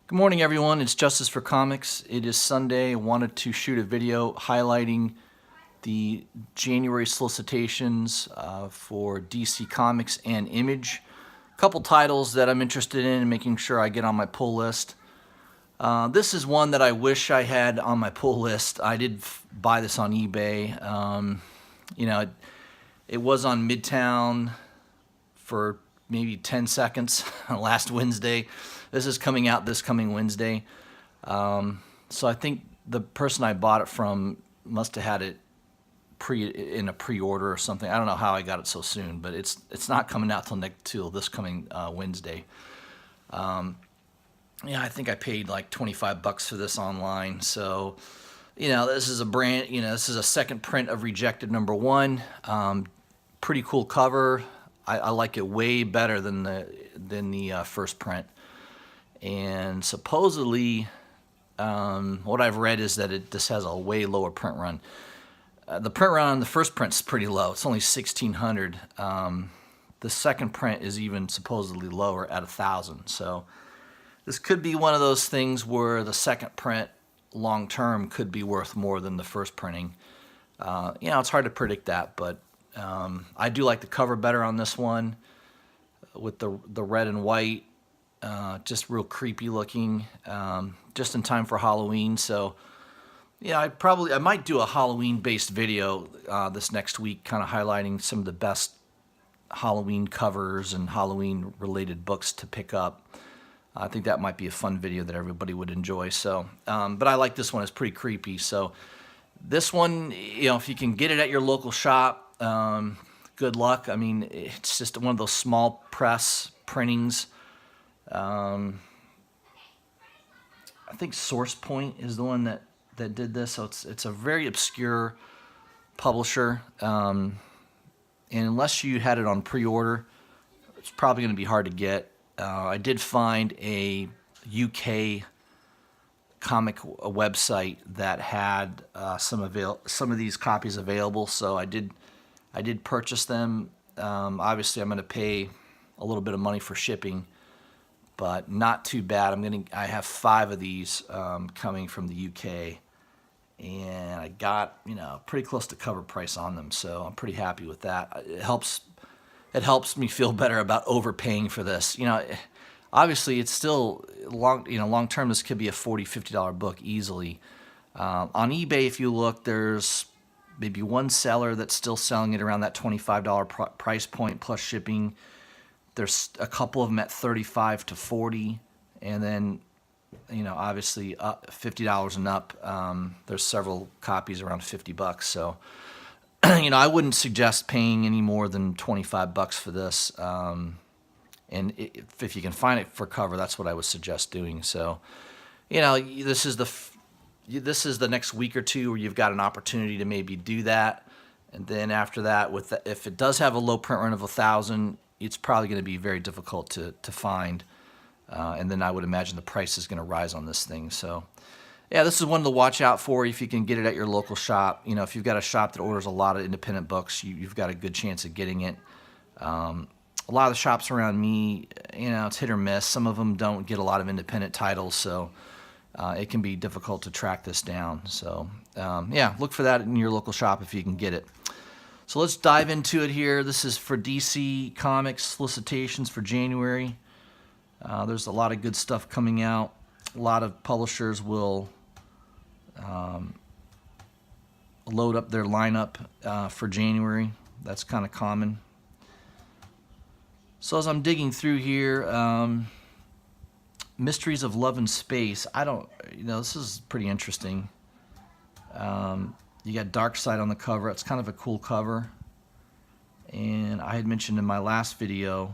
Good morning, everyone. It's Justice for Comics. It is Sunday. I wanted to shoot a video highlighting the January solicitations for DC Comics and Image. A couple titles that I'm interested in and making sure I get on my pull list. This is one that I wish I had on my pull list. I did buy this on eBay. It was on Midtown for maybe 10 seconds last Wednesday. This is coming out this coming Wednesday. So I think the person I bought it from must have had it in a pre-order or something. I don't know how I got it so soon, but it's not coming out till this coming Wednesday. Yeah, I think I paid like 25 bucks for this online. So, this is a brand, this is a second print of Rejected #1. Pretty cool cover. I like it way better than the first print. And supposedly, what I've read is that this has a way lower print run. The print run on the first print is pretty low. It's only 1,600. The second print is even supposedly lower at 1,000. So this could be one of those things where the second print long term could be worth more than the first printing. It's hard to predict that, but I do like the cover better on this one with the red and white. Just real creepy looking, just in time for Halloween. So yeah, I might do a Halloween based video this next week, kind of highlighting some of the best Halloween covers and Halloween related books to pick up. I think that might be a fun video that everybody would enjoy. So but I like this one. It's pretty creepy. So this one, if you can get it at your local shop, good luck. I mean, it's just one of those small press printings. I think Source Point is the one that did this, so it's a very obscure publisher, and unless you had it on pre-order, it's probably going to be hard to get. I did find a UK comic website that had some of these copies available, so I did purchase them. Obviously, I'm going to pay a little bit of money for shipping, but not too bad. I have 5 of these coming from the UK, and I got pretty close to cover price on them, so I'm pretty happy with that. It helps me feel better about overpaying for this. Obviously it's still long term. This could be a $40, $50 book easily. On eBay, if you look, there's maybe one seller that's still selling it around that $25 price point plus shipping. There's a couple of them at $35 to $40, and then, obviously $50 and up. There's several copies around 50 bucks. So, I wouldn't suggest paying any more than 25 bucks for this. And if you can find it for cover, that's what I would suggest doing. So, this is the next week or two where you've got an opportunity to maybe do that, and then after that, if it does have a low print run of 1,000. It's probably going to be very difficult to find, and then I would imagine the price is going to rise on this thing. So, yeah, this is one to watch out for if you can get it at your local shop. If you've got a shop that orders a lot of independent books, you've got a good chance of getting it. A lot of the shops around me, it's hit or miss. Some of them don't get a lot of independent titles, so it can be difficult to track this down. So, yeah, look for that in your local shop if you can get it. So let's dive into it here. This is for DC Comics solicitations for January. There's a lot of good stuff coming out. A lot of publishers will load up their lineup for January. That's kind of common. So as I'm digging through here, Mysteries of Love and Space. This is pretty interesting. You got Darkseid on the cover. It's kind of a cool cover. And I had mentioned in my last video,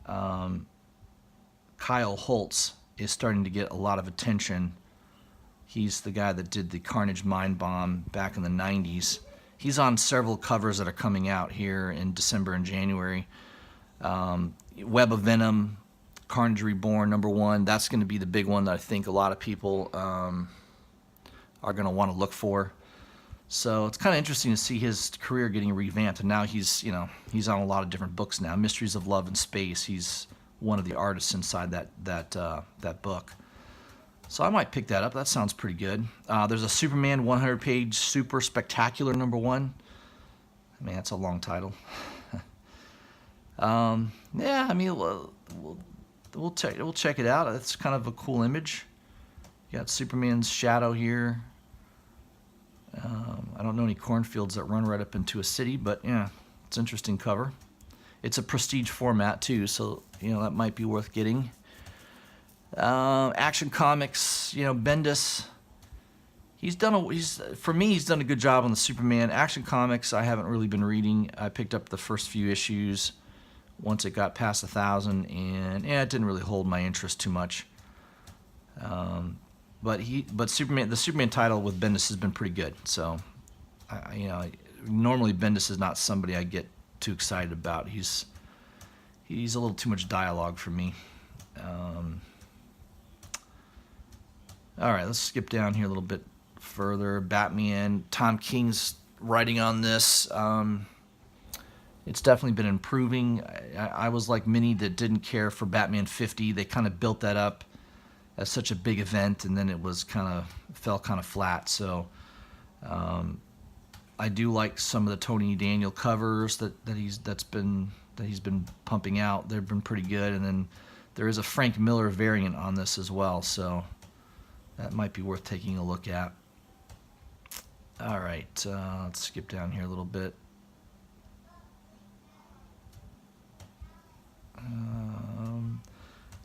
Kyle Holtz is starting to get a lot of attention. He's the guy that did the Carnage Mind Bomb back in the 90s. He's on several covers that are coming out here in December and January. Web of Venom, Carnage Reborn #1. That's going to be the big one that I think a lot of people are going to want to look for. So it's kind of interesting to see his career getting revamped, and now he's on a lot of different books now. Mysteries of Love and Space. He's one of the artists inside that book. So I might pick that up. That sounds pretty good. There's a Superman 100-page Super Spectacular #1. Man, that's a long title. Yeah, I mean, we'll check it out. It's kind of a cool image. You got Superman's shadow here. I don't know any cornfields that run right up into a city, but yeah, it's an interesting cover. It's a prestige format too, so that might be worth getting. Action Comics, Bendis. For me, he's done a good job on the Superman. Action Comics, I haven't really been reading. I picked up the first few issues once it got past 1,000, and it didn't really hold my interest too much. But the Superman title with Bendis has been pretty good. So, normally Bendis is not somebody I get too excited about. He's a little too much dialogue for me. All right, let's skip down here a little bit further. Batman, Tom King's writing on this. It's definitely been improving. I was like Minnie that didn't care for Batman 50. They kind of built that up as such a big event, and then it was fell kind of flat. So I do like some of the Tony Daniel covers that he's been pumping out. They've been pretty good, and then there is a Frank Miller variant on this as well, so that might be worth taking a look at. All right, let's skip down here a little bit.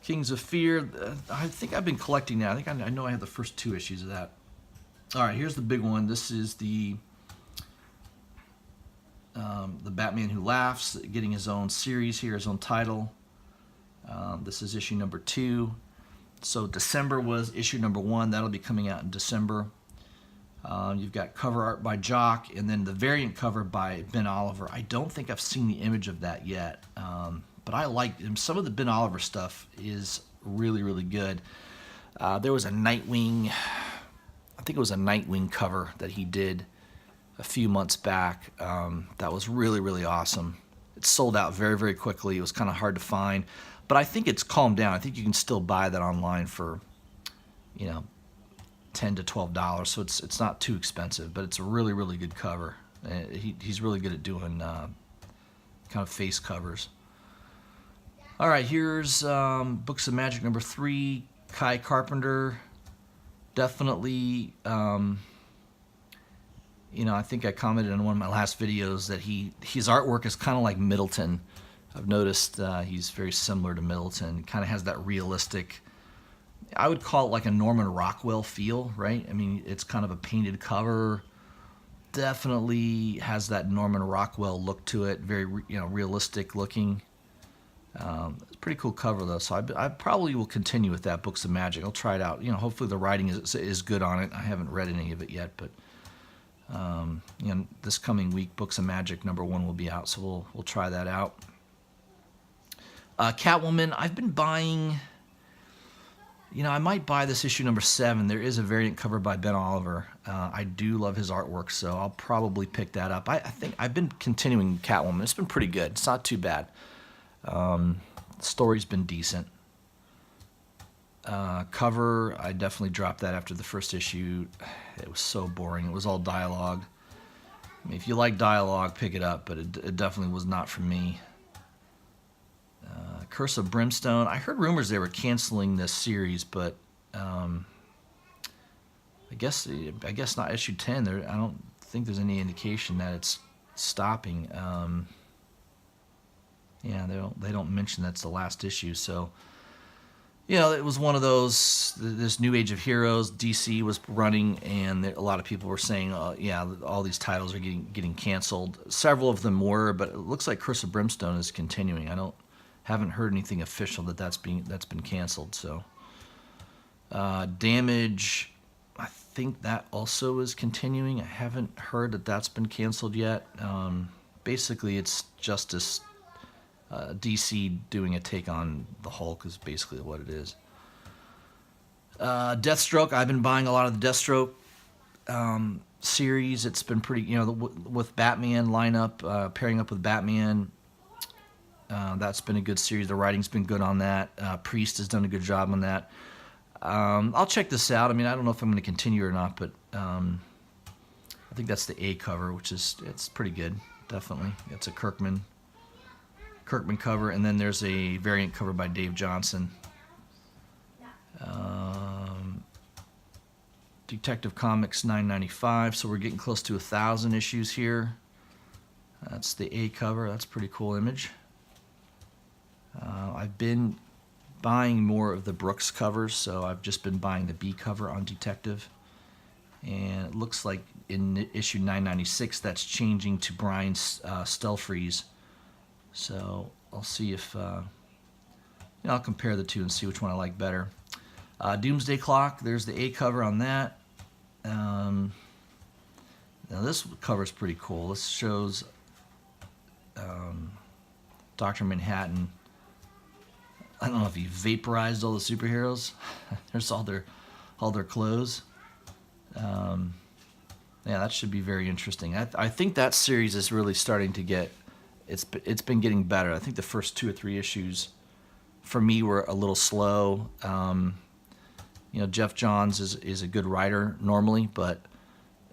Kings of Fear. I think I've been collecting that. I know I have the first 2 issues of that. All right, here's the big one. This is the Batman Who Laughs, getting his own series here, his own title. This is issue number 2. So December was issue number 1. That'll be coming out in December. You've got cover art by Jock, and then the variant cover by Ben Oliver. I don't think I've seen the image of that yet, but I like him. Some of the Ben Oliver stuff is really, really good. There was a Nightwing, I think it was a Nightwing cover that he did a few months back. That was really, really awesome. It sold out very, very quickly. It was kind of hard to find, but I think it's calmed down. I think you can still buy that online for, $10 to $12, so it's not too expensive, but it's a really, really good cover. He's really good at doing kind of face covers. All right, here's Books of Magic number 3, Kai Carpenter. Definitely, I think I commented in one of my last videos that his artwork is kind of like Middleton. I've noticed he's very similar to Middleton. Kind of has that realistic, I would call it like a Norman Rockwell feel, right? I mean, it's kind of a painted cover. Definitely has that Norman Rockwell look to it. Very, realistic looking. It's a pretty cool cover though, so I probably will continue with that. Books of Magic. I'll try it out. Hopefully the writing is good on it. I haven't read any of it yet, but this coming week, Books of Magic number 1 will be out, so we'll try that out. Catwoman. I've been buying. I might buy this issue number 7. There is a variant cover by Ben Oliver. I do love his artwork, so I'll probably pick that up. I think I've been continuing Catwoman. It's been pretty good. It's not too bad. The story's been decent. Cover, I definitely dropped that after the first issue. It was so boring. It was all dialogue. I mean, if you like dialogue, pick it up, but it definitely was not for me. Curse of Brimstone. I heard rumors they were canceling this series, but I guess not issue 10. I don't think there's any indication that it's stopping. Yeah, they don't mention that's the last issue. So, it was one of those. This New Age of Heroes DC was running, and a lot of people were saying, all these titles are getting canceled. Several of them were, but it looks like Curse of Brimstone is continuing. Haven't heard anything official that's been canceled. So, Damage, I think that also is continuing. I haven't heard that that's been canceled yet. Basically, it's Justice, DC doing a take on the Hulk is basically what it is. Deathstroke, I've been buying a lot of the Deathstroke series. It's been pretty, with Batman lineup, pairing up with Batman. That's been a good series. The writing's been good on that. Priest has done a good job on that. I'll check this out. I mean, I don't know if I'm going to continue or not, but I think that's the A cover, which is it's pretty good, definitely. It's a Kirkman cover, and then there's a variant cover by Dave Johnson. Detective Comics 9.95, so we're getting close to 1,000 issues here. That's the A cover. That's a pretty cool image. I've been buying more of the Brooks covers, so I've just been buying the B cover on Detective. And it looks like in issue 996 that's changing to Brian Stelfreeze. So I'll see if I'll compare the two and see which one I like better. Doomsday Clock, there's the A cover on that. Now this cover is pretty cool. This shows Dr. Manhattan. I don't know if he vaporized all the superheroes. There's all their clothes. Yeah, that should be very interesting. I think that series is really starting to get. It's been getting better. I think the first 2 or 3 issues, for me, were a little slow. Jeff Johns is a good writer normally, but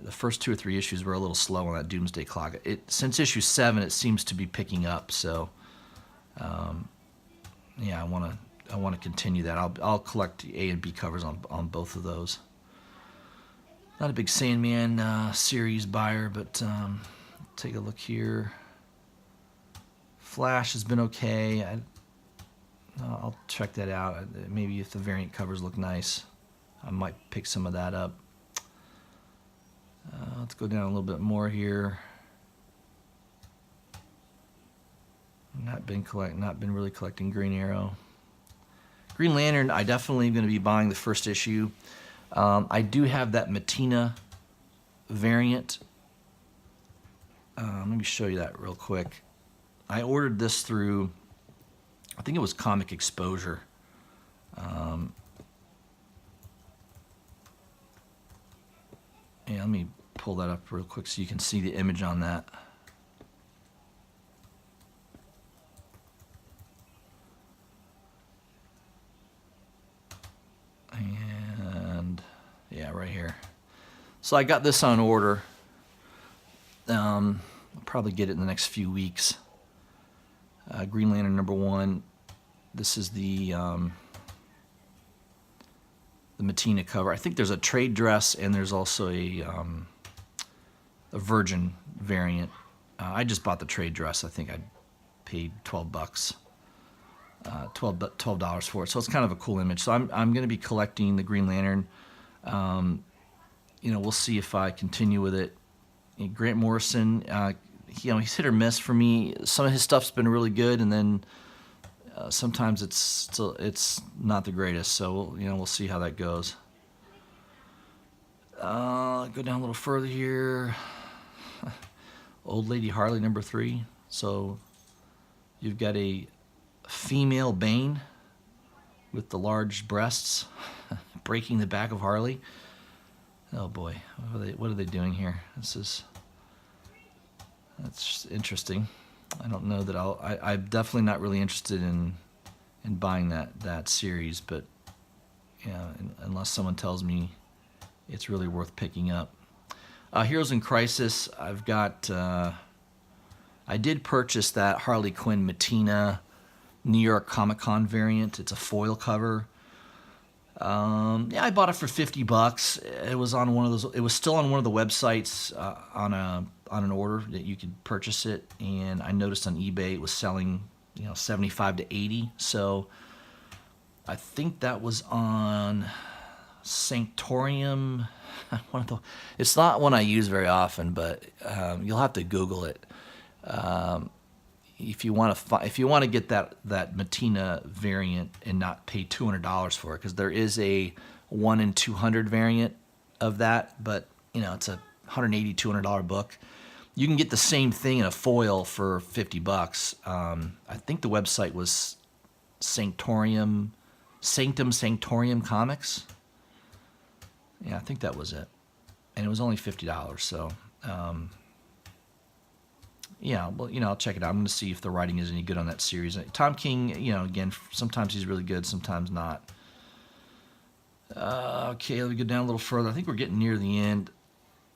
the first 2 or 3 issues were a little slow on that Doomsday Clock. Since issue 7, it seems to be picking up. So, yeah, I want to continue that. I'll collect the A and B covers on both of those. Not a big Sandman series buyer, but take a look here. Flash has been okay. I'll check that out. Maybe if the variant covers look nice, I might pick some of that up. Let's go down a little bit more here. Not been really collecting Green Arrow. Green Lantern, I definitely am going to be buying the first issue. I do have that Matina variant. Let me show you that real quick. I ordered this through, I think it was Comic Exposure. Yeah, let me pull that up real quick so you can see the image on that. And yeah, right here. So I got this on order. I'll probably get it in the next few weeks. Green Lantern #1. This is the Matina cover. I think there's a trade dress and there's also a Virgin variant. I just bought the trade dress. I think I paid $12, $12 for it. So it's kind of a cool image. So I'm going to be collecting the Green Lantern. We'll see if I continue with it. Grant Morrison, he's hit or miss for me. Some of his stuff's been really good, and then sometimes it's not the greatest. So we'll see how that goes. Go down a little further here. Old Lady Harley #3. So you've got a female Bane with the large breasts breaking the back of Harley. Oh boy, what are they doing here? That's interesting. I don't know that I'm definitely not really interested in buying that series, but yeah, unless someone tells me it's really worth picking up. Heroes in Crisis, I've got. I did purchase that Harley Quinn Matina New York Comic Con variant. It's a foil cover. Yeah, I bought it for $50. It was on one of those. It was still on one of the websites on an order that you could purchase it, and I noticed on eBay it was selling, $75 to $80. So I think that was on Sanctorium. It's not one I use very often, but you'll have to Google it. If you want to get that Matina variant and not pay $200 for it, because there is a 1 in 200 variant of that, but it's a $180, $200 book. You can get the same thing in a foil for $50. I think the website was Sanctum Sanctorium Comics. Yeah, I think that was it, and it was only $50. So. Yeah, well, I'll check it out. I'm going to see if the writing is any good on that series. Tom King, again, sometimes he's really good, sometimes not. Okay, let me go down a little further. I think we're getting near the end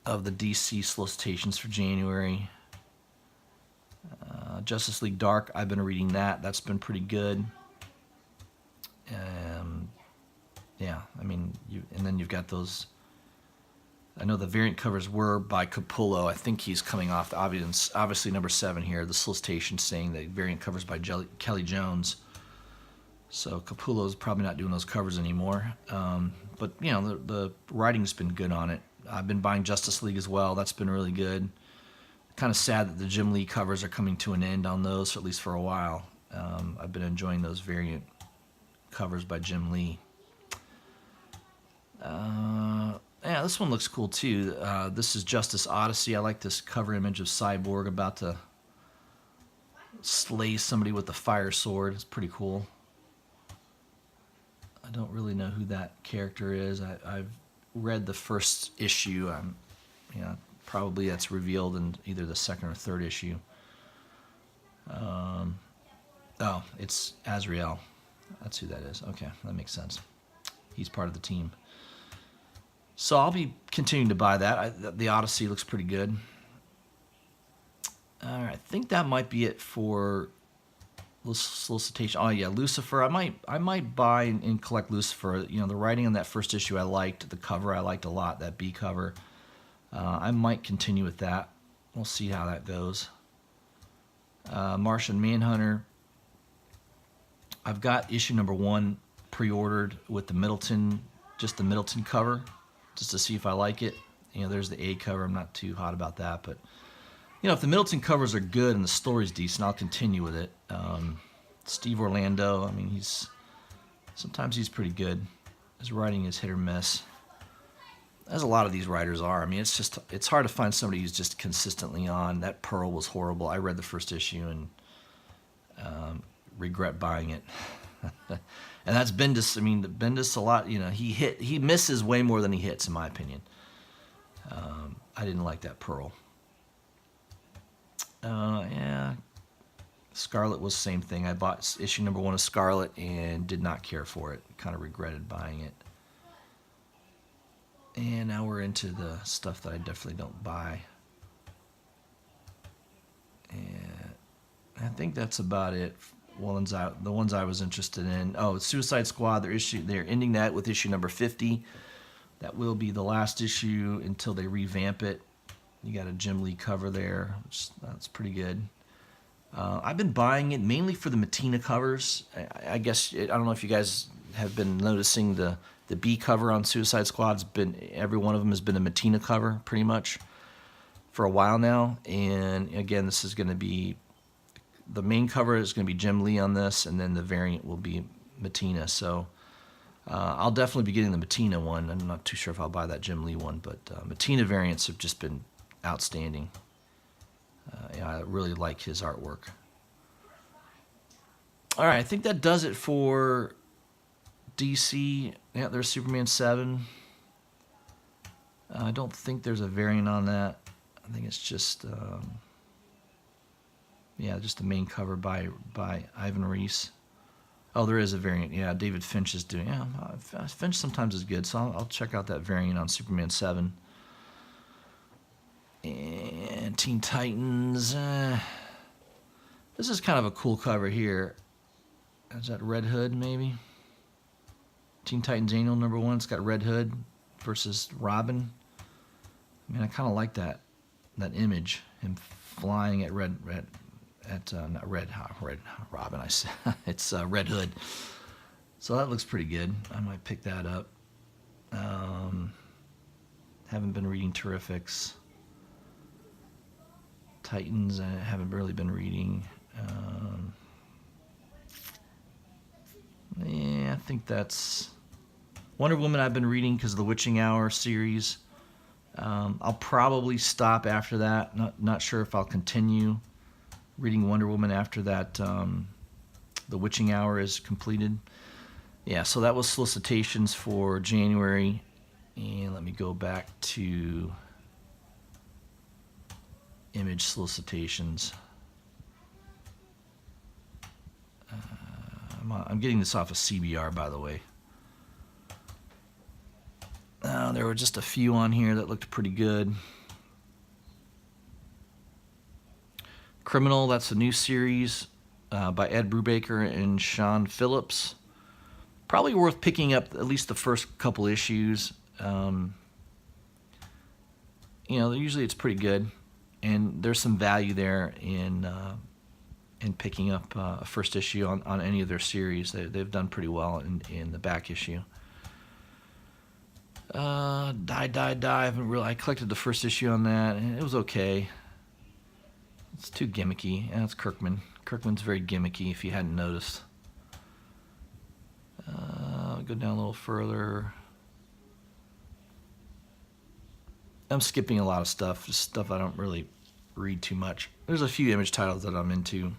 of the DC solicitations for January. Justice League Dark, I've been reading that. That's been pretty good. Yeah, I mean, and then you've got those. I know the variant covers were by Capullo. I think he's coming off the obviously number 7 here. The solicitation saying that variant covers by Kelly Jones. So Capullo's probably not doing those covers anymore. But you know, the writing's been good on it. I've been buying Justice League as well. That's been really good. Kind of sad that the Jim Lee covers are coming to an end on those, at least for a while. I've been enjoying those variant covers by Jim Lee. Yeah, this one looks cool too. This is Justice Odyssey. I like this cover image of Cyborg about to slay somebody with a fire sword. It's pretty cool. I don't really know who that character is. I've read the first issue. Probably that's revealed in either the second or third issue. Oh, it's Azrael. That's who that is. Okay, that makes sense. He's part of the team. So I'll be continuing to buy that. The Odyssey looks pretty good. All right, I think that might be it for solicitation. Oh yeah, Lucifer. I might buy and collect Lucifer. You know, the writing on that first issue I liked. The cover I liked a lot. That B cover. I might continue with that. We'll see how that goes. Martian Manhunter. I've got issue number 1 pre-ordered with the Middleton, just the Middleton cover, just to see if I like it. You know, there's the A cover. I'm not too hot about that, but you know, if the Middleton covers are good and the story's decent, I'll continue with it. Steve Orlando. I mean, sometimes he's pretty good. His writing is hit or miss, as a lot of these writers are. I mean, it's hard to find somebody who's just consistently on. That Pearl was horrible. I read the first issue and regret buying it. And that's Bendis. I mean, Bendis a lot. You know, he misses way more than he hits, in my opinion. I didn't like that Pearl. Yeah, Scarlet was the same thing. I bought issue number 1 of Scarlet and did not care for it. Kind of regretted buying it. And now we're into the stuff that I definitely don't buy. And I think that's about it. The ones I was interested in. Oh, Suicide Squad. They're ending that with issue number 50. That will be the last issue until they revamp it. You got a Jim Lee cover there, that's pretty good. I've been buying it mainly for the Mattina covers. I guess I don't know if you guys have been noticing the B cover on Suicide Squad. Every one of them has been a Mattina cover pretty much for a while now. And again, this is going to be the main cover is going to be Jim Lee on this, and then the variant will be Mattina. So I'll definitely be getting the Mattina one. I'm not too sure if I'll buy that Jim Lee one, but Mattina variants have just been outstanding. I really like his artwork. All right, I think that does it for DC. Yeah, there's Superman 7. I don't think there's a variant on that. I think it's just, just the main cover by Ivan Reis. Oh, there is a variant. Yeah, David Finch is doing. Yeah, Finch sometimes is good, so I'll check out that variant on Superman 7. And Teen Titans. This is kind of a cool cover here. Is that Red Hood, maybe? Teen Titans Annual number 1. It's got Red Hood versus Robin. I mean, I kind of like that image. Him flying at not Red Robin. I said it's Red Hood. So that looks pretty good. I might pick that up. Haven't been reading Terrifics. Titans, I haven't really been reading. I think that's Wonder Woman. I've been reading because of the Witching Hour series. I'll probably stop after that. Not sure if I'll continue reading Wonder Woman after that. The Witching Hour is completed. Yeah, so that was solicitations for January. And let me go back to Image solicitations. I'm getting this off of CBR, by the way. There were just a few on here that looked pretty good. Criminal, that's a new series by Ed Brubaker and Sean Phillips. Probably worth picking up at least the first couple issues. Usually it's pretty good, and there's some value there in picking up a first issue on any of their series. They've done pretty well in the back issue. Die. I collected the first issue on that, and it was okay. It's too gimmicky, and it's Kirkman. Kirkman's very gimmicky, if you hadn't noticed. Go down a little further. I'm skipping a lot of stuff, just stuff I don't really read too much. There's a few Image titles that I'm into.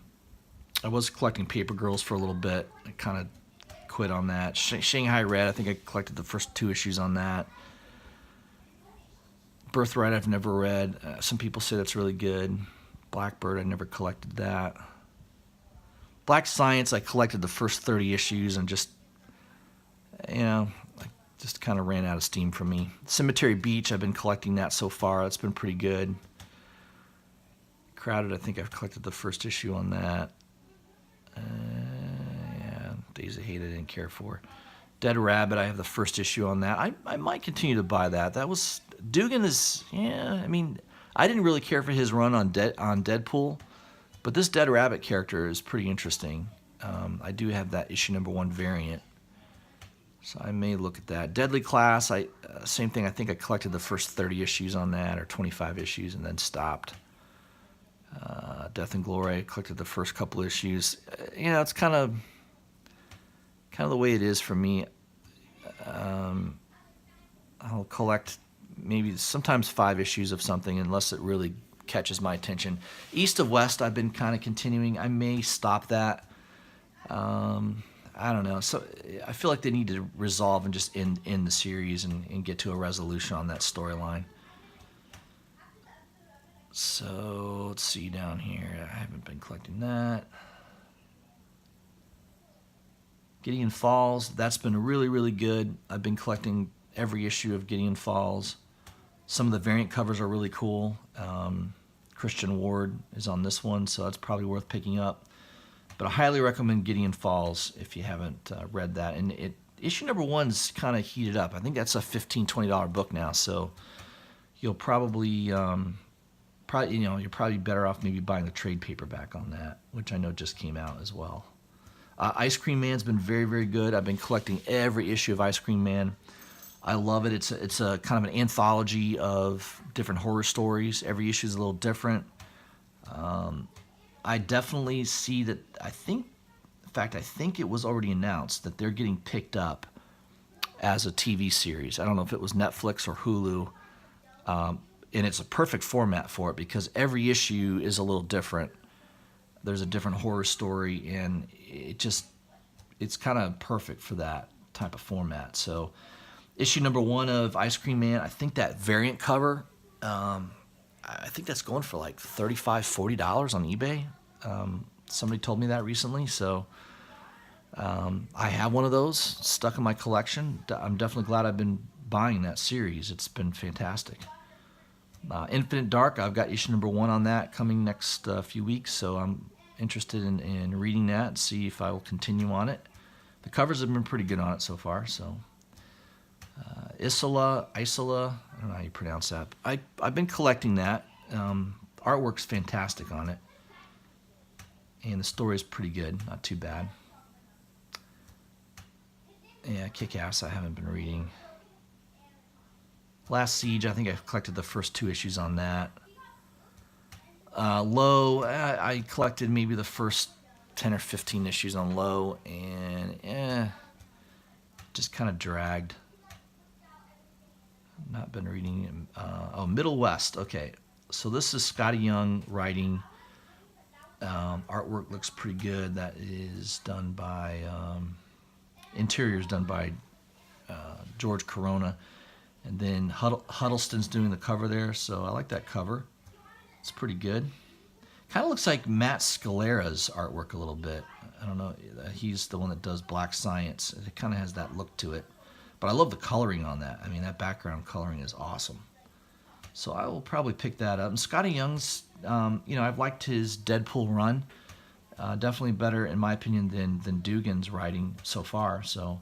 I was collecting Paper Girls for a little bit. I kind of quit on that. Shanghai Red, I think I collected the first 2 issues on that. Birthright, I've never read. Some people say that's really good. Blackbird, I never collected that. Black Science, I collected the first 30 issues and just kind of ran out of steam for me. Cemetery Beach, I've been collecting that so far. That's been pretty good. Crowded, I think I've collected the first issue on that. Days of Hate I didn't care for. Dead Rabbit, I have the first issue on that. I might continue to buy that. Dugan is, I didn't really care for his run on Deadpool, but this Dead Rabbit character is pretty interesting. I do have that issue #1 variant, so I may look at that. Deadly Class, same thing. I think I collected the first 30 issues on that, or 25 issues, and then stopped. Death and Glory, I collected the first couple issues. It's kind of the way it is for me. I'll collect maybe sometimes 5 issues of something unless it really catches my attention. East of West, I've been kind of continuing. I may stop that. I don't know. So I feel like they need to resolve and just end the series and get to a resolution on that storyline. So let's see down here. I haven't been collecting that. Gideon Falls, that's been really, really good. I've been collecting every issue of Gideon Falls. Some of the variant covers are really cool. Christian Ward is on this one, so that's probably worth picking up. But I highly recommend Gideon Falls if you haven't read that. And issue #1's kind of heated up. I think that's a $15, $20 book now, so you'll probably you're probably better off maybe buying the trade paperback on that, which I know just came out as well. Ice Cream Man's been very, very good. I've been collecting every issue of Ice Cream Man. I love it. It's a kind of an anthology of different horror stories. Every issue is a little different. I definitely see that. I think it was already announced that they're getting picked up as a TV series. I don't know if it was Netflix or Hulu. And it's a perfect format for it because every issue is a little different. There's a different horror story, and it's kind of perfect for that type of format. So issue #1 of Ice Cream Man, I think that variant cover, I think that's going for like $35, $40 on eBay. Somebody told me that recently, so I have one of those stuck in my collection. I'm definitely glad I've been buying that series. It's been fantastic. Infinite Dark, I've got issue #1 on that coming next few weeks, so I'm interested in reading that and see if I will continue on it. The covers have been pretty good on it so far. So Isola, I don't know how you pronounce that. I've been collecting that. Artwork's fantastic on it, and the story's pretty good, not too bad. Yeah, Kick-Ass I haven't been reading. Last Siege, I think I've collected the first 2 issues on that. Low, I collected maybe the first 10 or 15 issues on Low, and just kind of dragged. Not been reading. Middle West. Okay, so this is Scotty Young writing. Artwork looks pretty good. That is done by interiors done by George Corona. And then Huddleston's doing the cover there, so I like that cover. It's pretty good. Kind of looks like Matt Scalera's artwork a little bit. I don't know. He's the one that does Black Science. It kind of has that look to it. But I love the coloring on that. I mean, that background coloring is awesome. So I will probably pick that up. And Scotty Young's, you know, I've liked his Deadpool run. Definitely better, in my opinion, than Dugan's writing so far. So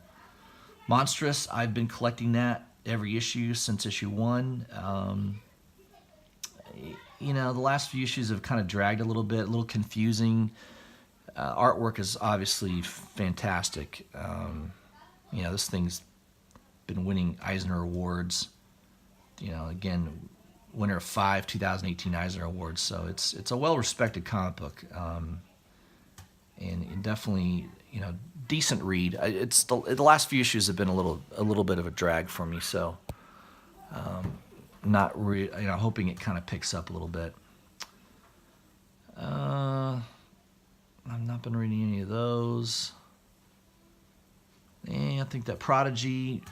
Monstrous, I've been collecting that every issue since issue 1. You know, the last few issues have kind of dragged a little bit, a little confusing. Artwork is obviously fantastic. You know, this thing's been winning Eisner Awards. You know, again, winner of 5 2018 Eisner Awards. So it's a well-respected comic book, and definitely, you know, decent read. It's the last few issues have been a little bit of a drag for me. So not you know, hoping it kind of picks up a little bit. I've not been reading any of those. I think that Prodigy,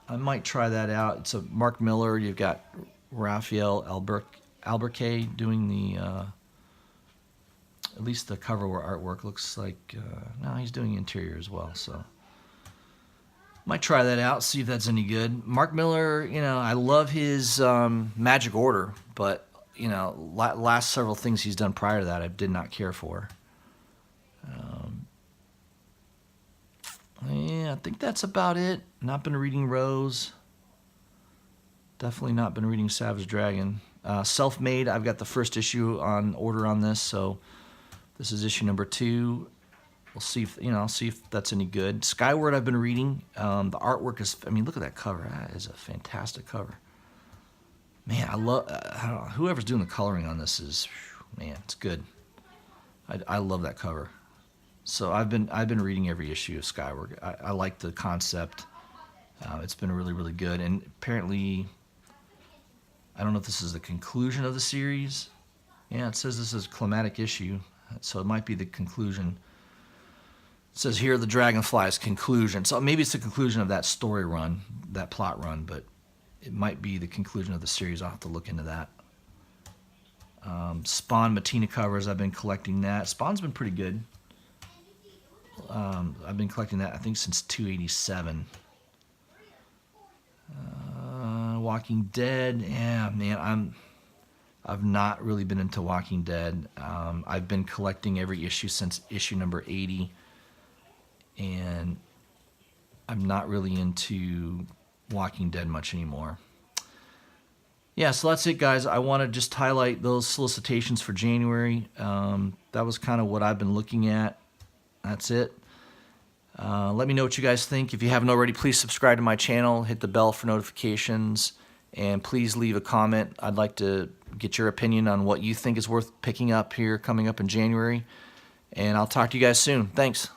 I might try that out. It's a Mark Miller. You've got Raphael Albuquerque doing the, at least the cover artwork looks like, no, he's doing interior as well. So might try that out, see if that's any good. Mark Miller, you know, I love his Magic Order, but, you know, last several things he's done prior to that I did not care for. Yeah, I think that's about it. Not been reading Rose. Definitely not been reading Savage Dragon. Self-Made, I've got the first issue on order on this, so this is issue number 2. We'll see if, you know, see if that's any good. Skyward, I've been reading. The artwork is, I mean, look at that cover. That is a fantastic cover. Man, I love, I don't know, whoever's doing the coloring on this is, man, it's good. I love that cover. So I've been reading every issue of Skyward. I like the concept. It's been really, really good. And apparently, I don't know if this is the conclusion of the series. Yeah, it says this is a climatic issue, so it might be the conclusion. It says here the Dragonfly's conclusion. So maybe it's the conclusion of that story run, that plot run, but it might be the conclusion of the series. I'll have to look into that. Spawn Matina covers, I've been collecting that. Spawn's been pretty good. I've been collecting that, I think, since 287. Walking Dead, yeah, man, I've not really been into Walking Dead. I've been collecting every issue since issue number 80, and I'm not really into Walking Dead much anymore. Yeah, so that's it, guys. I want to just highlight those solicitations for January. That was kind of what I've been looking at. That's it. Let me know what you guys think. If you haven't already, please subscribe to my channel, hit the bell for notifications, and please leave a comment. I'd like to get your opinion on what you think is worth picking up here coming up in January. And I'll talk to you guys soon. Thanks.